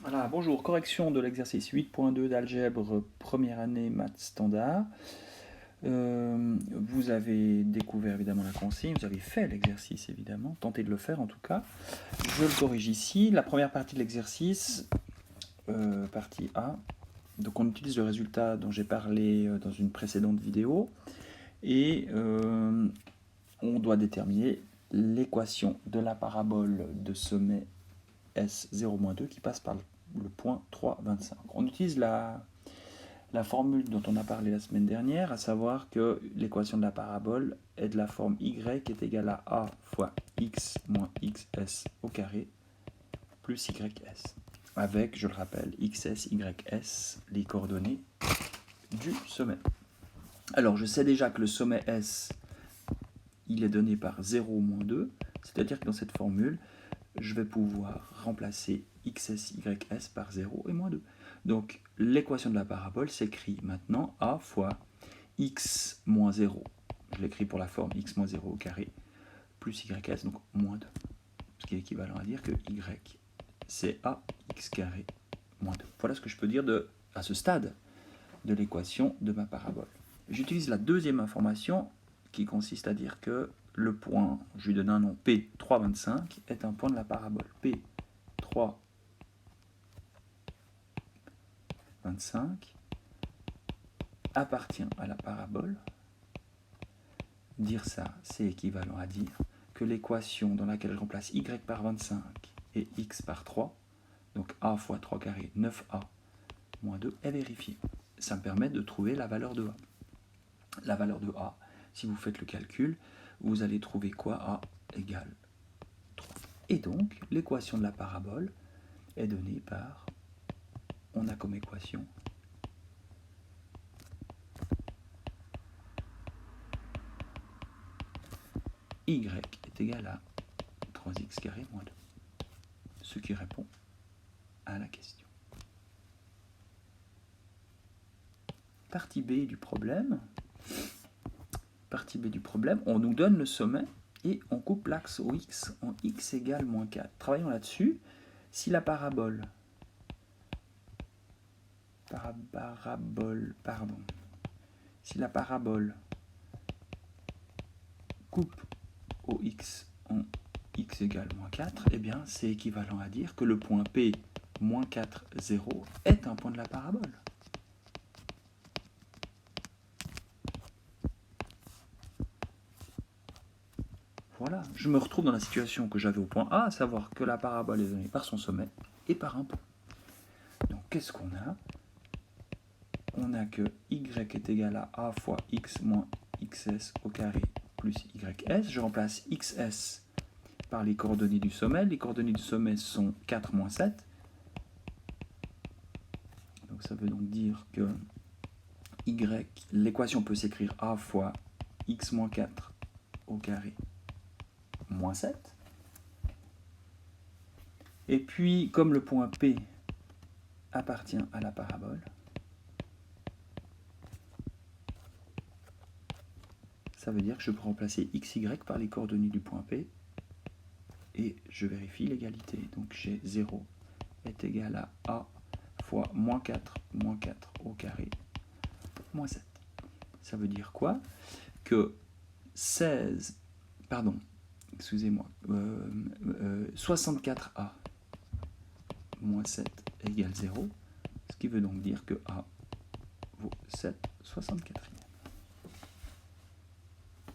Voilà, bonjour, correction de l'exercice 8.2 d'algèbre première année maths standard. Vous avez découvert évidemment la consigne, vous avez fait l'exercice évidemment, tentez de le faire en tout cas. Je le corrige ici. La première partie de l'exercice, partie A, donc on utilise le résultat dont j'ai parlé dans une précédente vidéo et on doit déterminer l'équation de la parabole de sommet S0-2 qui passe par le point 3,25. On utilise la formule dont on a parlé la semaine dernière, à savoir que l'équation de la parabole est de la forme y est égale à a fois x moins xs au carré plus ys, avec, je le rappelle, xs, ys, les coordonnées du sommet. Alors, je sais déjà que le sommet S, il est donné par 0 moins 2, c'est-à-dire que dans cette formule, je vais pouvoir remplacer xs, ys par 0 et moins 2. Donc l'équation de la parabole s'écrit maintenant a fois x moins 0. Je l'écris pour la forme x moins 0 au carré plus ys, donc moins 2. Ce qui est équivalent à dire que y c'est a x carré moins 2. Voilà ce que je peux dire à ce stade de l'équation de ma parabole. J'utilise la deuxième information qui consiste à dire que le point, je lui donne un nom, P3,25, est un point de la parabole. P3,25 appartient à la parabole. Dire ça, c'est équivalent à dire que l'équation dans laquelle je remplace y par 25 et x par 3, donc a fois 3 carré, 9a moins 2, est vérifiée. Ça me permet de trouver la valeur de a. La valeur de a, si vous faites le calcul, vous allez trouver quoi? A égale 3. Et donc, l'équation de la parabole est donnée par, on a comme équation y est égal à 3x carré moins 2. Ce qui répond à la question. Partie B du problème. Partie B du problème, on nous donne le sommet et on coupe l'axe au x en x égale moins 4. Travaillons là-dessus. Si la parabole coupe au x en x égale moins 4, eh bien c'est équivalent à dire que le point P moins 4, 0 est un point de la parabole. Voilà, je me retrouve dans la situation que j'avais au point A, à savoir que la parabole est donnée par son sommet et par un point. Donc qu'est-ce qu'on a? On a que y est égal à a fois x moins xs au carré plus ys. Je remplace xs par les coordonnées du sommet. Les coordonnées du sommet sont 4 moins 7. Donc ça veut donc dire que l'équation peut s'écrire a fois x moins 4 au carré moins 7. Et puis, comme le point P appartient à la parabole, ça veut dire que je peux remplacer xy par les coordonnées du point P et je vérifie l'égalité. Donc j'ai 0 est égal à a fois moins 4 au carré moins 7. Ça veut dire quoi? Que 64a moins 7 égale 0, ce qui veut donc dire que a vaut 7/64.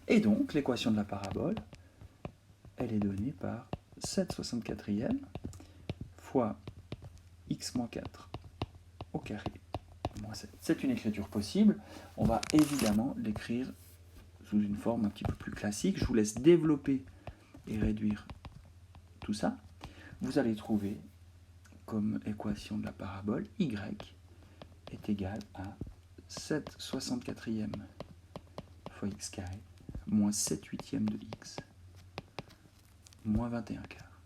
Et donc l'équation de la parabole, elle est donnée par 7/64 fois x moins 4 au carré moins 7. C'est une écriture possible. On va évidemment l'écrire sous une forme un petit peu plus classique. Je vous laisse développer et réduire tout ça. Vous allez trouver comme équation de la parabole y est égal à 7/64 fois x carré moins 7/8 de x moins 21 quart.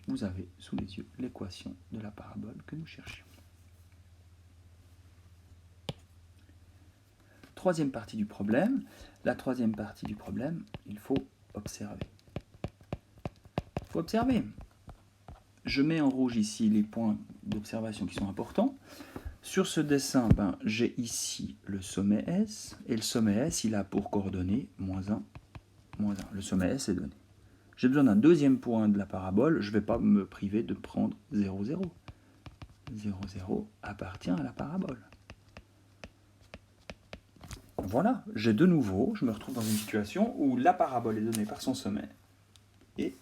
Vous avez sous les yeux l'équation de la parabole que nous cherchions. Troisième partie du problème. La troisième partie du problème, il faut observer. Il faut observer. je mets en rouge ici les points d'observation qui sont importants. Sur ce dessin, j'ai ici le sommet S, et le sommet S, il a pour coordonnées -1, -1. Le sommet S est donné. J'ai besoin d'un deuxième point de la parabole, je ne vais pas me priver de prendre 0, 0. 0, 0 appartient à la parabole. Voilà, j'ai de nouveau, je me retrouve dans une situation où la parabole est donnée par son sommet et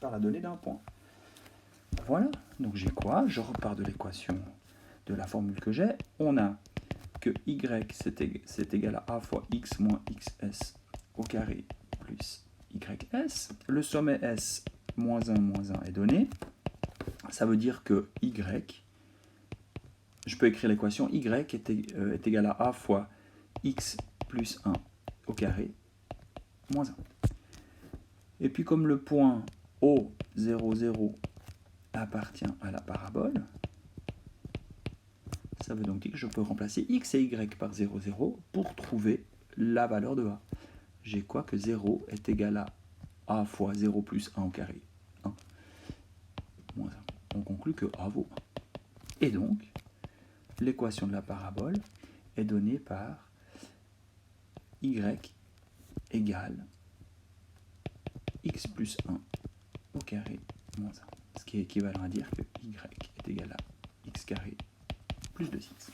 par la donnée d'un point. Voilà, donc j'ai quoi? Je repars de l'équation de la formule que j'ai. On a que y c'est égal à a fois x moins xs au carré plus ys. Le sommet s moins 1 est donné. Ça veut dire que y, je peux écrire l'équation y est égal à a fois x plus 1 au carré moins 1. Et puis comme le point O0, 0 appartient à la parabole, ça veut donc dire que je peux remplacer x et y par 0, 0 pour trouver la valeur de a. J'ai quoi? Que 0 est égal à a fois 0 plus 1 au carré, 1, moins 1. On conclut que a vaut 1. Et donc, l'équation de la parabole est donnée par y égale x plus 1 au carré moins 1. Ce qui est équivalent à dire que y est égal à x carré plus 2x.